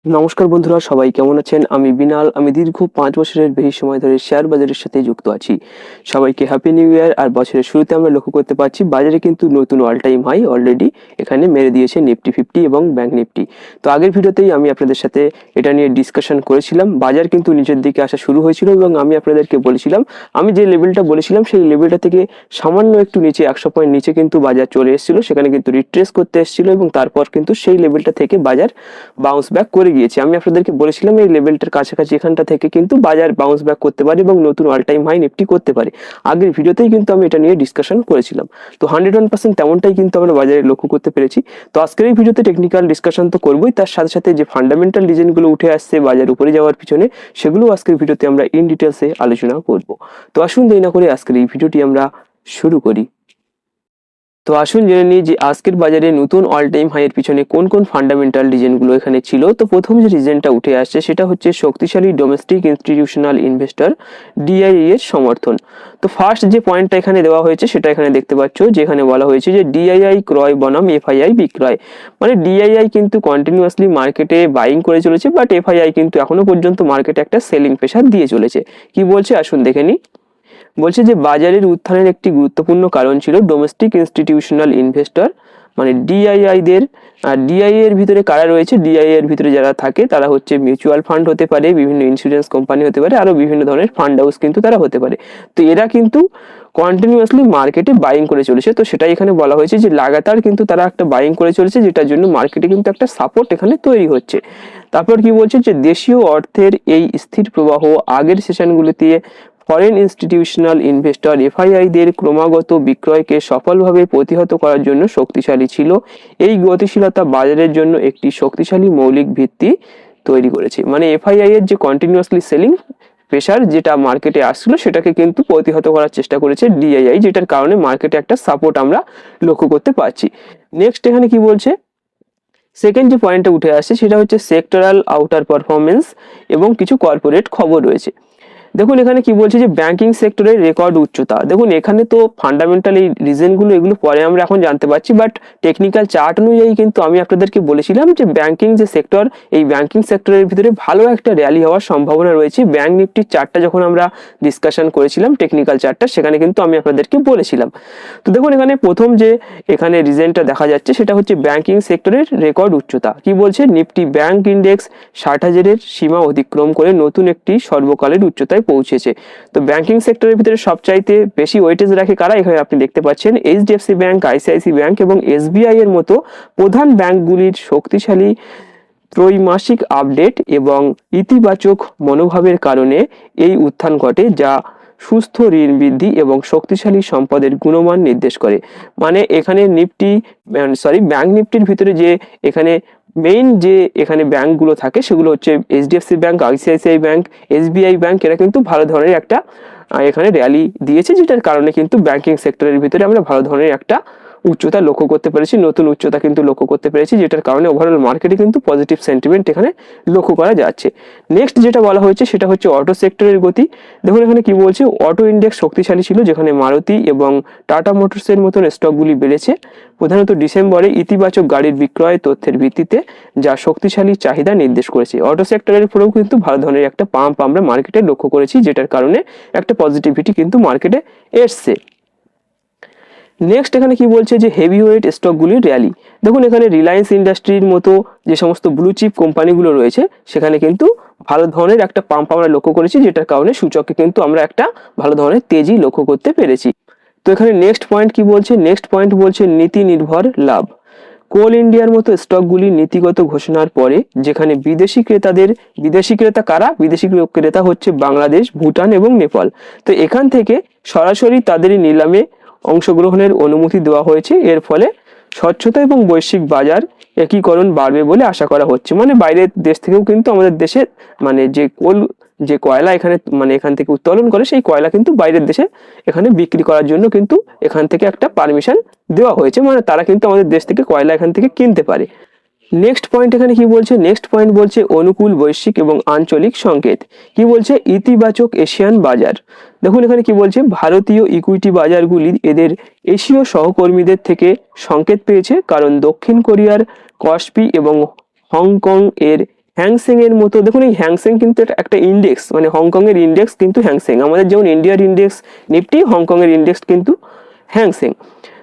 নমস্কার বন্ধুরা, সবাই কেমন আছেন? আমি বিনাল। আমি দীর্ঘ 5 বছরের বেশি সময় ধরে শেয়ার বাজারের সাথে যুক্ত আছি। সবাইকে হ্যাপি নিউ ইয়ার। আর বছরের শুরুতে আমরা লক্ষ্য করতে পারছি বাজারে কিন্তু নতুন অল টাইম হাই অলরেডি এখানে মেরে দিয়েছে নিফটি 50 এবং ব্যাংক নিফটি। তো আগের ভিডিওতেই আমি আপনাদের সাথে এটা নিয়ে ডিসকাশন করেছিলাম। বাজার কিন্তু নিচের দিকে আসা শুরু হয়েছিল এবং আমি আপনাদেরকে বলেছিলাম, আমি যে লেভেলটা বলেছিলাম সেই লেভেলটা থেকে সামান্য একটু নিচে 100 পয়েন্ট নিচে কিন্তু বাজার চলে এসেছিল। সেখানে কিন্তু রিট্রেস করতে এসেছিল এবং তারপর কিন্তু সেই লেভেলটা থেকে বাজার বাউন্স ব্যাক করে গিয়েছে। আমি আপনাদেরকে বলেছিলাম এই লেভেলটার কাছাকাছি এখানটা থেকে কিন্তু বাজার বাউন্স ব্যাক করতে পারে এবং নতুন অল টাইম হাই নিফটি করতে পারে। আগের ভিডিওতেই কিন্তু আমি এটা নিয়ে ডিসকাশন করেছিলাম। তো 101% তেমনটাই কিন্তু আমরা বাজারে লক্ষ্য করতে পেরেছি। তো আজকের এই ভিডিওতে টেকনিক্যাল ডিসকাশন তো করবোই, তার সাথে সাথে যে ফান্ডামেন্টাল রিজনগুলো উঠে আসছে বাজার উপরে যাওয়ার পিছনে, সেগুলো আজকের ভিডিওতে আমরা ইন ডিটেলসে আলোচনা করব। তো আসুন দেরি না করে আজকের এই ভিডিওটি আমরা শুরু করি। তো আসুন জেনে নিই যে আজকের বাজারে নতুন অল টাইম হাইয়ের পিছনে কোন কোন ফান্ডামেন্টাল রিজনগুলো এখানে ছিল। তো প্রথম যে রিজনটা উঠে আসছে সেটা হচ্ছে শক্তিশালী ডোমেস্টিক ইনস্টিটিউশনাল ইনভেস্টর ডিআইআই এর সমর্থন। তো ফার্স্ট যে পয়েন্টটা এখানে দেওয়া হয়েছে সেটা এখানে দেখতে পাচ্ছ, যেখানে বলা হয়েছে যে ডিআইআই ক্রয় বনাম এফআইআই বিক্রয়। মানে ডিআইআই কিন্তু কন্টিনিউয়াসলি মার্কেটে বাইং করে চলেছে, বাট এফআইআই কিন্তু এখনো পর্যন্ত মার্কেটে একটা সেলিং প্রেসার দিয়ে চলেছে। কি বলছে আসুন দেখে নিই। বলছে যে বাজারের উত্থানের একটি গুরুত্বপূর্ণ কারণ ছিল ডোমেস্টিক ইনস্টিটিউশনাল ইনভেস্টর, মানে ডিআইআই দের। আর ডিআইআই এর ভিতরে কারা রয়েছে? ডিআইআই এর ভিতরে যারা থাকে তারা হচ্ছে মিউচুয়াল ফান্ড হতে পারে, বিভিন্ন ইন্স্যুরেন্স কোম্পানি হতে পারে, আরো বিভিন্ন ধরনের ফান্ড হাউস কিন্তু তারা হতে পারে। তো এরা কিন্তু কন্টিনিউয়াসলি মার্কেটে বাইং করে চলেছে। তো সেটাই এখানে বলা হয়েছে যে লাগাতার কিন্তু তারা একটা বাইং করে চলেছে, যেটার জন্য মার্কেটে কিন্তু একটা সাপোর্ট এখানে তৈরি হচ্ছে। তারপর কি বলছে যে দেশীয় অর্থের এই স্থির প্রবাহ আগের সেশনগুলিতে ফরেন ইনস্টিটিউশনাল ইনভেস্টর এফআইআই দের ক্রমাগত বিক্রয়কে সফলভাবে প্রতিহত করার জন্য শক্তিশালী ছিল। এই গতিশীলতা বাজারের জন্য একটি শক্তিশালী মৌলিক ভিত্তি তৈরি করেছে। মানে এফআইআই এর যে কন্টিনিউয়াসলি সেলিং প্রেসার যেটা মার্কেটে আসছিল সেটাকে কিন্তু প্রতিহত করার চেষ্টা করেছে ডিআইআই, যেটার কারণে মার্কেটে একটা সাপোর্ট আমরা লক্ষ্য করতে পারছি। নেক্সট এখানে কি বলছে, সেকেন্ড যে পয়েন্টটা উঠে আসছে সেটা হচ্ছে সেক্টরাল আউটার পারফরমেন্স এবং কিছু কর্পোরেট খবর রয়েছে। দেখুন এখানে কি বলছে যে ব্যাংকিং সেক্টরের রেকর্ড উচ্চতা। দেখুন এখানে তো ফান্ডামেন্টাল এই রিজনগুলো এগুলো পরে আমরা এখন জানতে পারছি, বাট টেকনিক্যাল চার্ট অনুযায়ী কিন্তু আমি আপনাদেরকে বলেছিলাম যে ব্যাংকিং যে সেক্টর, এই ব্যাংকিং সেক্টরের ভিতরে ভালো একটা র্যালি হওয়ার সম্ভাবনা রয়েছে। ব্যাংক নিফটির চার্টটা যখন আমরা ডিসকাশন করেছিলাম টেকনিক্যাল চার্টটা, সেখানে কিন্তু আমি আপনাদেরকে বলেছিলাম। তো দেখুন এখানে প্রথম যে এখানে রিজনটা দেখা যাচ্ছে সেটা হচ্ছে ব্যাংকিং সেক্টরের রেকর্ড উচ্চতা। কি বলছে, নিফটি ব্যাংক ইন্ডেক্স 60,000-এর সীমা অতিক্রম করে নতুন একটি সর্বকালের উচ্চতায় পৌঁছেছে। তো ব্যাংকিং সেক্টরের ভিতরে সবচাইতে বেশি ওয়েটেজ রাখে কারা? এখানে আপনি দেখতে পাচ্ছেন এইচডিএফসি ব্যাংক, আইসিআইসি ব্যাংক এবং এসবিআই এর মতো প্রধান ব্যাংকগুলির শক্তিশালী ত্রৈমাসিক আপডেট এবং ইতিবাচক মনোভাবের কারণে এই উত্থান ঘটে, যা সুস্থ ঋণ বৃদ্ধি এবং শক্তিশালী সম্পদের গুণমান নির্দেশ করে। মানে এখানে নিফটি ব্যাংক নিফটির ভিতরে যে এখানে মেইন যে এখানে ব্যাংকগুলো থাকে সেগুলো হচ্ছে HDFC bank, ICICI bank, SBI bank. এরা কিন্তু ভালো ধরনের একটা এখানে র্যালি দিয়েছে, যেটার কারণে কিন্তু ব্যাংকিং সেক্টরের ভিতরে আমরা ভালো ধরনের একটা উচ্চতা লক্ষ্য করতে পেরেছি, নতুন উচ্চতা কিন্তু লক্ষ্য করতে পেরেছি, যেটার কারণে ওভারঅল মার্কেটে কিন্তু পজিটিভ সেন্টিমেন্ট এখানে লক্ষ্য করা যাচ্ছে। নেক্সট যেটা বলা হয়েছে সেটা হচ্ছে অটো সেক্টরের গতি। দেখুন এখানে কি বলছে, অটো ইন্ডেক্স শক্তিশালী ছিল, যেখানে মারুতি এবং টাটা মোটরসের মতন স্টকগুলি বেড়েছে প্রধানত ডিসেম্বরে ইতিবাচক গাড়ির বিক্রয় তথ্যের ভিত্তিতে, যা শক্তিশালী চাহিদা নির্দেশ করেছে। অটো সেক্টরের উপরেও কিন্তু ভালো ধরনের একটা পাম্প আমরা মার্কেটে লক্ষ্য করেছি, যেটার কারণে একটা পজিটিভিটি কিন্তু মার্কেটে এসছে। নেক্সট এখানে কি বলছে যে হেভিওয়েট স্টকগুলির র্যালি। দেখুন এখানে রিলায়েন্স ইন্ডাস্ট্রির মতো যে সমস্ত ব্লু চিপ কোম্পানিগুলো রয়েছে সেখানে কিন্তু ভালো ধরনের একটা পাম্প আমরা লক্ষ্য করেছি, যেটার কারণে সূচকে কিন্তু আমরা একটা ভালো ধরনের তেজি লক্ষ্য করতে পেরেছি। তো এখানে নেক্সট পয়েন্ট কি বলছে, নেক্সট পয়েন্ট বলছে নীতি নির্ভর লাভ। কোল ইন্ডিয়ার মতো স্টকগুলি নীতিগত ঘোষণার পরে, যেখানে বিদেশি ক্রেতা কারা? বিদেশি ক্রেতা হচ্ছে বাংলাদেশ, ভুটান এবং নেপাল। তো এখান থেকে সরাসরি তাদেরই নিলামে অংশগ্রহণের অনুমতি দেওয়া হয়েছে। এর ফলে স্বচ্ছতা এবং বৈশ্বিক বাজার একীকরণ বাড়বে বলে আশা করা হচ্ছে। মানে বাইরের দেশ থেকেও কিন্তু আমাদের দেশে মানে যে কয়লা এখানে মানে এখান থেকে উত্তোলন করে সেই কয়লা কিন্তু বাইরের দেশে এখানে বিক্রি করার জন্য কিন্তু এখান থেকে একটা পারমিশন দেওয়া হয়েছে। মানে তারা কিন্তু আমাদের দেশ থেকে কয়লা এখান থেকে কিনতে পারে। নেক্সট পয়েন্ট এখানে কি বলছে, নেক্সট পয়েন্ট বলছে অনুকূল বৈশ্বিক এবং আঞ্চলিক সংকেত। কি বলছে, ইতিবাচক এশিয়ান বাজার। দেখুন এখানে কি বলছে, ভারতীয় ইকুইটি বাজারগুলি এদের এশীয় সহকর্মীদের থেকে সংকেত পেয়েছে, কারণ দক্ষিণ কোরিয়ার কসপি এবং হংকং এর হ্যাংসেং এর মতো। দেখুন এই হ্যাংসেং কিন্তু একটা ইন্ডেক্স, মানে হংকং এর ইন্ডেক্স কিন্তু হ্যাংসেং, আমাদের যেমন ইন্ডিয়ার ইন্ডেক্স নিফটি, হংকং এর ইন্ডেক্স কিন্তু হ্যাংসেং।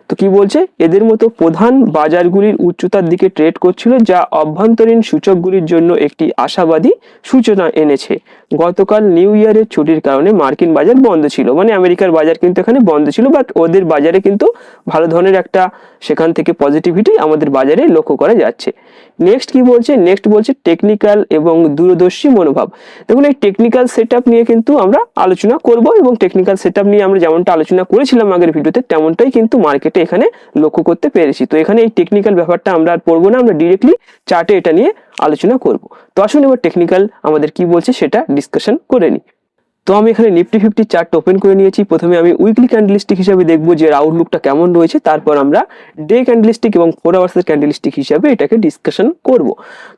তো কি বলছে, এদের মতো প্রধান বাজারগুলির উচ্চতার দিকে ট্রেড করছিল, যা অভ্যন্তরীণ সূচকগুলির জন্য একটি আশাবাদী সূচনা এনেছে। গতকাল নিউ ইয়ারের ছুটির কারণে মার্কিন বাজার বন্ধ ছিল, মানে আমেরিকার বাজার কিন্তু এখানে বন্ধ ছিল, বাট ওদের বাজারে কিন্তু ভালো ধরনের একটা সেখান থেকে পজিটিভিটি আমাদের বাজারে লক্ষ্য করা যাচ্ছে। নেক্সট কি বলছে, নেক্সট বলছে টেকনিক্যাল এবং দূরদর্শী মনোভাব। দেখুন এই টেকনিক্যাল সেটআপ নিয়ে কিন্তু আমরা আলোচনা করব, এবং টেকনিক্যাল সেটআপ নিয়ে আমরা যেমনটা আলোচনা করেছিলাম আগের ভিডিওতে তেমনটাই কিন্তু মার্কেটে এখানে লক্ষ্য করতে পেরেছি। তো এখানে এই টেকনিক্যাল ব্যাপারটা আমরা আর পড়বো না, আমরা ডিরেক্টলি চার্টে এটা নিয়ে আলোচনা করব। তো আসুন এবার টেকনিক্যাল আমাদের কি বলছে সেটা ডিসকাশন করে নিই। তো আমি এখানে নিফটি 50 চার্ট ওপেন করে নিয়েছি। প্রথমে আমি উইকলি ক্যান্ডেলস্টিক হিসাবে দেখবো যে আউটলুকটা কেমন রয়েছে, তারপর আমরা ডে ক্যান্ডেলস্টিক এবং 4 আওয়ার্সের ক্যান্ডেলস্টিক হিসাবে এটাকে ডিসকাশন করব।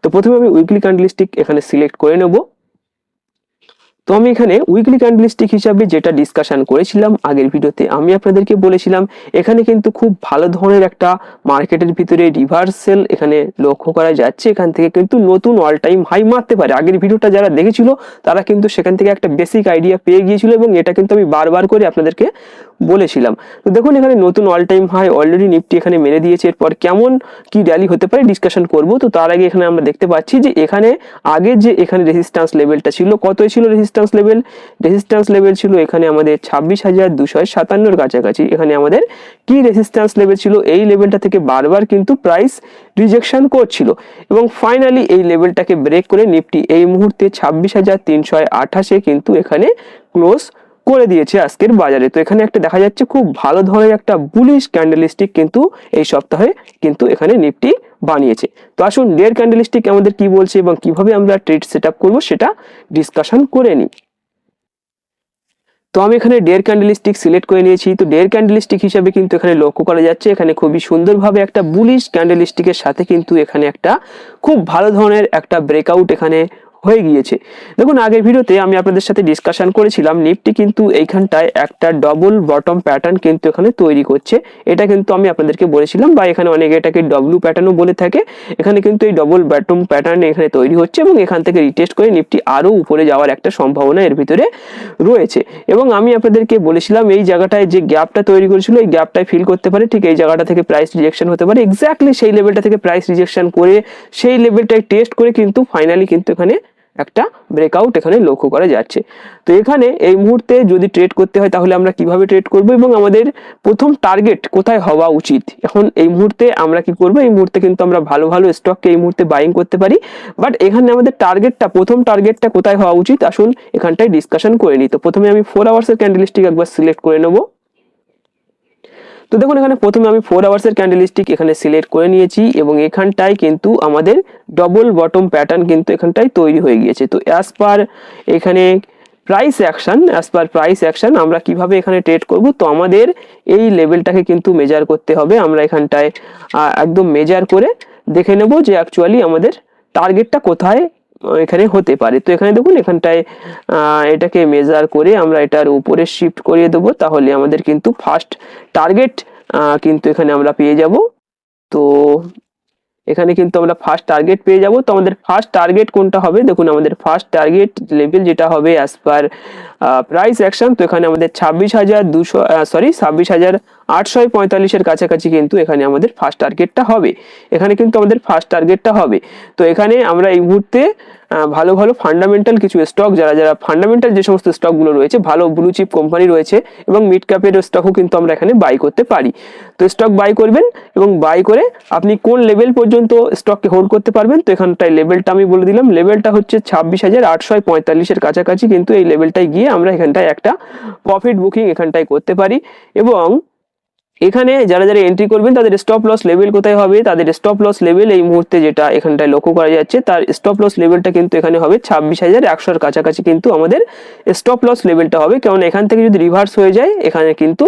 তো প্রথমে আমি উইকলি ক্যান্ডেলস্টিক এখানে সিলেক্ট করে নেব। তো আমি এখানে উইকলি ক্যান্ডেলস্টিক হিসাবে যেটা ডিসকাশন করেছিলাম আগের ভিডিওতে, আমি আপনাদেরকে বলেছিলাম এখানে কিন্তু খুব ভালো ধরনের একটা মার্কেটের ভিতরে রিভার্সাল এখানে লক্ষ্য করা যাচ্ছে। এখান থেকে কিন্তু নতুন অল টাইম হাই মারতে পারে। আগের ভিডিওটা যারা দেখেছিল তারা কিন্তু সেখান থেকে একটা বেসিক আইডিয়া পেয়ে গিয়েছিল, এবং এটা কিন্তু আমি বারবার করে আপনাদেরকে বলেছিলাম। তো দেখুন এখানে নতুন all time high already Nifty এখানে মেরে দিয়েছে। এরপর কেমন কি র্যালি হতে পারে ডিসকাশন করব। তো তার আগে এখানে আমরা দেখতে পাচ্ছি যে এখানে আগে যে এখানে রেজিস্ট্যান্স লেভেলটা ছিল, কতই ছিল রেজিস্ট্যান্স লেভেল ছিল এখানে আমাদের 26,257 কাছাকাছি। এখানে আমাদের কি রেজিস্ট্যান্স লেভেল ছিল, এই লেভেলটা থেকে বারবার কিন্তু প্রাইস রিজেকশন করছিল, এবং ফাইনালি এই লেভেলটাকে ব্রেক করে নিফটি এই মুহূর্তে 26,328 কিন্তু এখানে ক্লোজ করে দিয়েছে আজকের বাজারে। তো এখানে একটা দেখা যাচ্ছে খুব ভালো ধরনের একটা বুলিশ ক্যান্ডেলস্টিক কিন্তু এই সপ্তাহে কিন্তু এখানে নিফটি বানিয়েছে। তো আসুন ডের ক্যান্ডেলস্টিক আমাদের কি বলছে এবং কিভাবে আমরা ট্রেড সেটআপ করব সেটা ডিসকাশন করে নিই। তো আমি এখানে ডের ক্যান্ডেলস্টিক সিলেক্ট করে নিয়েছি। তো ডের ক্যান্ডেলস্টিক হিসাবে কিন্তু এখানে লক্ষ্য করা যাচ্ছে এখানে খুবই সুন্দরভাবে একটা বুলিশ ক্যান্ডেলস্টিকের সাথে কিন্তু এখানে একটা খুব ভালো ধরনের একটা ব্রেকআউট এখানে হয়ে গিয়েছে। দেখুন আগের ভিডিওতে আমি আপনাদের সাথে ডিসকাশন করেছিলাম নিফটি কিন্তু এইখানটায় একটা ডবল বটম প্যাটার্ন কিন্তু এখানে তৈরি করছে। এটা কিন্তু আমি আপনাদেরকে বলেছিলাম, বা এখানে অনেকে এটাকে ডব্লিউ প্যাটার্নও বলে থাকে। এখানে কিন্তু এই ডবল বটম প্যাটার্ন এখানে তৈরি হচ্ছে, এবং এখান থেকে রিটেস্ট করে নিফটি আরো উপরে যাওয়ার একটা সম্ভাবনা এর ভিতরে রয়েছে। এবং আমি আপনাদেরকে বলেছিলাম এই জায়গাটায় যে গ্যাপটা তৈরি করেছিল এই গ্যাপটায় ফিল করতে পারে, ঠিক এই জায়গাটা থেকে প্রাইস রিজেকশন হতে পারে। এক্স্যাক্টলি সেই লেভেলটা থেকে প্রাইস রিজেকশন করে সেই লেভেলটায় টেস্ট করে কিন্তু ফাইনালি কিন্তু এখানে একটা ব্রেকআউট এখানে লক্ষ্য করা যাচ্ছে। তো এখানে এই মুহূর্তে যদি ট্রেড করতে হয় তাহলে আমরা কিভাবে ট্রেড করব, এবং আমাদের প্রথম টার্গেট কোথায় হওয়া উচিত। এখন এই মুহূর্তে আমরা কি করব, এই মুহূর্তে কিন্তু আমরা ভালো ভালো স্টককে এই মুহূর্তে বাইং করতে পারি, বাট এখানে আমাদের টার্গেটটা প্রথম টার্গেটটা কোথায় হওয়া উচিত আসুন এখানটায় ডিসকাশন করে নিই। তো প্রথমে আমি 4 আওয়ার্সের ক্যান্ডেলস্টিক একবার সিলেক্ট করে নেব। তো দেখুন এখানে প্রথমে আমি 4 আওয়ার্সের ক্যান্ডেলস্টিক এখানে সিলেক্ট করে নিয়েছি, এবং এখানটায় কিন্তু আমাদের ডবল বটম প্যাটার্ন কিন্তু এখানটায় তৈরি হয়ে গিয়েছে। তো অ্যাজ পার এখানে প্রাইস অ্যাকশন আমরা কিভাবে এখানে ট্রেড করব, তো আমাদের এই লেভেলটাকে কিন্তু মেজার করতে হবে। আমরা এখানটায় একদম মেজার করে দেখে নেব যে অ্যাকচুয়ালি আমাদের টার্গেটটা কোথায় এখানে হতে পারে। তো এখানে দেখুন এখানটায় এটাকে মেজার করে আমরা এটার উপরে শিফট করিয়ে দেবো, তাহলে আমাদের কিন্তু ফার্স্ট টার্গেট কিন্তু এখানে আমরা পেয়ে যাব। তো এখানে কিন্তু আমরা ফার্স্ট টার্গেট পেয়ে যাব। তো আমাদের ফার্স্ট টার্গেট কোনটা হবে, দেখুন আমাদের ফার্স্ট টার্গেট লেভেল যেটা হবে অ্যাজ পার প্রাইস অ্যাকশন, তো এখানে আমাদের 26,845 কাছাকাছি কিন্তু এখানে আমাদের ফার্স্ট টার্গেটটা হবে। এখানে কিন্তু আমাদের ফার্স্ট টার্গেটটা হবে। তো এখানে আমরা এই মুহূর্তে ভালো ভালো ফান্ডামেন্টাল কিছু স্টক, যারা ফান্ডামেন্টাল যে সমস্ত স্টকগুলো রয়েছে, ভালো ব্লু চিপ কোম্পানি রয়েছে এবং মিড ক্যাপের স্টকও কিন্তু আমরা এখানে বাই করতে পারি। তো স্টক বাই করবেন, এবং বাই করে আপনি কোন লেভেল পর্যন্ত স্টককে হোল্ড করতে পারবেন। তো এখানটায় লেভেলটা আমি বলে দিলাম, লেভেলটা হচ্ছে 26,845 কাছাকাছি কিন্তু এই লেভেলটায় গিয়ে আমরা এখানটায় একটা প্রফিট বুকিং এখানটায় করতে পারি। এবং এখানে যারা এন্ট্রি করবেন তাদের স্টপ লস লেভেল কোথায় হবে, তাদের স্টপ লস লেভেল এই মুহূর্তে যেটা এখানটায় লক্ষ্য করা যাচ্ছে তার স্টপ লস লেভেলটা কিন্তু এখানে হবে 26,100 কাছাকাছি কিন্তু আমাদের স্টপ লস লেভেলটা হবে। কারণ এখান থেকে যদি রিভার্স হয়ে যায় এখানে কিন্তু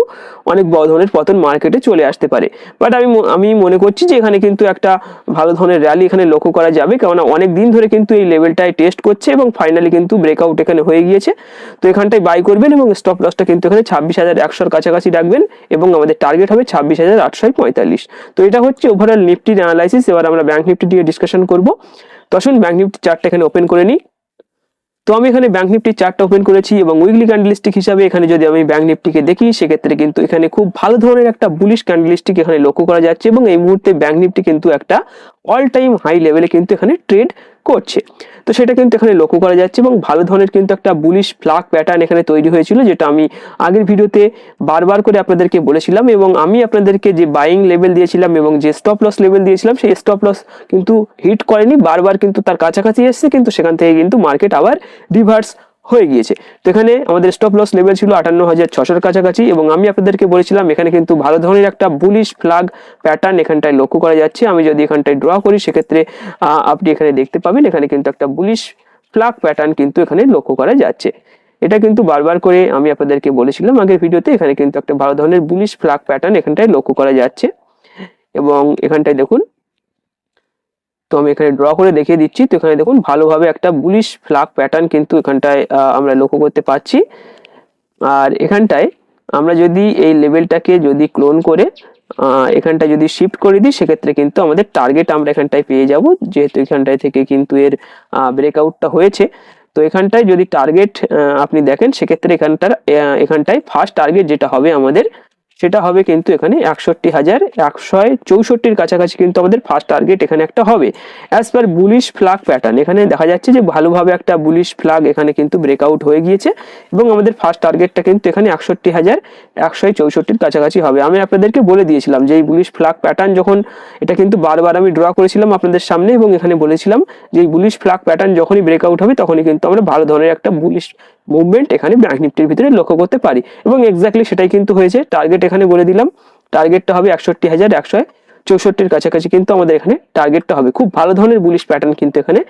অনেক বড় ধরনের পতন মার্কেটে চলে আসতে পারে। বাট আমি মনে করছি যে এখানে কিন্তু একটা ভালো ধরনের র্যালি এখানে লক্ষ্য করা যাবে, কারণ অনেক দিন ধরে কিন্তু এই লেভেলটায় টেস্ট করছে এবং ফাইনালি কিন্তু ব্রেকআউট এখানে হয়ে গিয়েছে। তো এখানটায় বাই করবেন এবং স্টপ লসটা কিন্তু এখানে 26,100 কাছাকাছি রাখবেন, এবং আমাদের টার্গেট টার্গেট হবে 26,845। তো এটা হচ্ছে ওভারঅল নিফটির অ্যানালাইসিস। এবার আমরা ব্যাংক নিফটি নিয়ে ডিসকাশন করব। তো আসুন ব্যাংক নিফটি চার্টটা এখানে ওপেন করে নিই। তো আমি এখানে ব্যাংক নিফটির চার্টটা ওপেন করেছি এবং উইকলি ক্যান্ডেলস্টিক হিসাবে এখানে যদি আমি ব্যাংক নিফটিকে দেখি সেক্ষেত্রে কিন্তু এখানে খুব ভালো ধরনের একটা বুলিশ ক্যান্ডেলস্টিক এখানে লক্ষ্য করা যাচ্ছে এবং এই মুহূর্তে ব্যাংক নিফটি কিন্তু একটা অল টাইম হাই লেভেলে কিন্তু এখানে ট্রেড করছে। তো সেটা কিন্তু এখানে লক্ষ্য করা যাচ্ছে এবং ভালো ধরনের কিন্তু একটা বুলিশ ফ্লাগ প্যাটার্ন এখানে তৈরি হয়েছিল, যেটা আমি আগের ভিডিওতে বারবার করে আপনাদেরকে বলেছিলাম এবং আমি আপনাদেরকে যে বাইং লেভেল দিয়েছিলাম এবং যে স্টপ লস লেভেল দিয়েছিলাম সেই স্টপ লস কিন্তু হিট করেনি, বারবার কিন্তু তার কাছাকাছি এসছে, কিন্তু সেখান থেকে কিন্তু মার্কেট আবার রিভার্স হয়ে গিয়েছে। তো এখানে আমাদের স্টপ লস লেভেল ছিল 58,600 কাছাকাছি এবং আমি আপনাদেরকে বলেছিলাম এখানে কিন্তু ভালো ধরনের একটা বুলিশ ফ্ল্যাগ প্যাটার্ন এখানটায় লক্ষ্য করা যাচ্ছে। আমি যদি এখানটায় ড্র করি সেক্ষেত্রে আপনি এখানে দেখতে পাবেন এখানে কিন্তু একটা বুলিশ ফ্ল্যাগ প্যাটার্ন কিন্তু এখানে লক্ষ্য করা যাচ্ছে। এটা কিন্তু বারবার করে আমি আপনাদেরকে বলেছিলাম আগের ভিডিওতে, এখানে কিন্তু একটা ভালো ধরনের বুলিশ ফ্ল্যাগ প্যাটার্ন এখানটায় লক্ষ্য করা যাচ্ছে এবং এখানটায় দেখুন, তো আমি এখানে ড্র করে দেখিয়ে দিচ্ছি। তো এখানে দেখুন ভালোভাবে একটা বুলিশ ফ্ল্যাগ প্যাটার্ন কিন্তু এখানটায় আমরা লক্ষ্য করতে পারছি। আর এখানটায় আমরা যদি এই লেভেলটাকে যদি ক্লোন করে এখানটায় যদি শিফট করে দিই সেক্ষেত্রে কিন্তু আমাদের টার্গেট আমরা এখানটায় পেয়ে যাব, যেহেতু এখানটায় থেকে কিন্তু এর ব্রেকআউটটা হয়েছে। তো এখানটায় যদি টার্গেট আপনি দেখেন সেক্ষেত্রে এখানটায় ফার্স্ট টার্গেট যেটা হবে আমাদের সেটা হবে কিন্তু এখানে 61,164 কাছাকাছি কিন্তু আমাদের ফার্স্ট টার্গেট এখানে একটা হবে as per bullish flag pattern. এখানে দেখা যাচ্ছে যে ভালোভাবে একটা বুলিশ ফ্ল্যাগ এখানে কিন্তু ব্রেকআউট হয়ে গিয়েছে এবং আমাদের ফার্স্ট টার্গেটটা কিন্তু এখানে 61,164 কাছাকাছি হবে। আমি আপনাদেরকে বলে দিয়েছিলাম যে এই বুলিশ ফ্ল্যাগ প্যাটার্ন যখন, এটা কিন্তু বারবার আমি ড্র করেছিলাম আপনাদের সামনে এবং এখানে বলেছিলাম যে এই বুলিশ ফ্ল্যাগ প্যাটার্ন যখনই ব্রেকআউট হবে তখনই কিন্তু আমরা ভালো ধরনের একটা বুলিশ মুভমেন্ট এখানে ব্যাংক নিফটির ভিতরে লক্ষ্য করতে পারি এবং এক্স্যাক্টলি সেটাই কিন্তু হয়েছে। টার্গেট এখানে বলে দিলাম, টার্গেটটা হবে 61,164 কাছাকাছি কিন্তু আমাদের এখানে টার্গেটটা হবে। খুব ভালো ধরনের বুলিশ প্যাটার্ন কিন্তু এখানে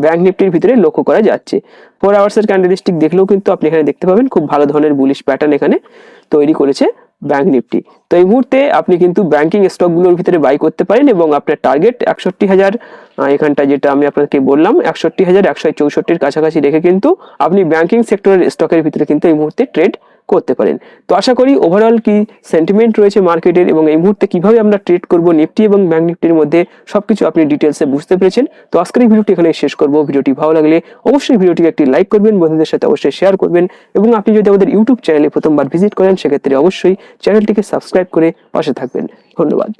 ব্যাংক নিফটির ভিতরে লক্ষ্য করা যাচ্ছে। 4 আওয়ার্সের ক্যান্ডেলস্টিক দেখলেও কিন্তু আপনি এখানে দেখতে পাবেন খুব ভালো ধরনের বুলিশ প্যাটার্ন এখানে তৈরি করেছে ব্যাংক নিফটি। তো এই মুহূর্তে আপনি কিন্তু ব্যাংকিং স্টকগুলোর ভিতরে বাই করতে পারেন এবং আপনার টার্গেট 61,000 এখানটা যেটা আমি আপনাকে বললাম 61,164 কাছাকাছি রেখে কিন্তু আপনি ব্যাংকিং সেক্টরের স্টকের ভিতরে কিন্তু এই মুহূর্তে ট্রেড করতে পারেন। তো আশা করি ওভারঅল কি সেন্টিমেন্ট রয়েছে মার্কেটের এবং এই মুহূর্তে কিভাবে আমরা ট্রেড করব নিফটি এবং ব্যাংক নিফটির মধ্যে সবকিছু আপনি ডিটেলসে বুঝতে পেরেছেন। তো আজকের এই ভিডিওটি এখানে শেষ করব। ভিডিওটি ভালো লাগলে অবশ্যই ভিডিওটিকে একটি লাইক করবেন, বন্ধুদের সাথে অবশ্যই শেয়ার করবেন এবং আপনি যদি আমাদের ইউটিউব চ্যানেলে প্রথমবার ভিজিট করেন সেক্ষেত্রে অবশ্যই চ্যানেলটিকে সাবস্ক্রাইব করে পাশে থাকবেন। ধন্যবাদ।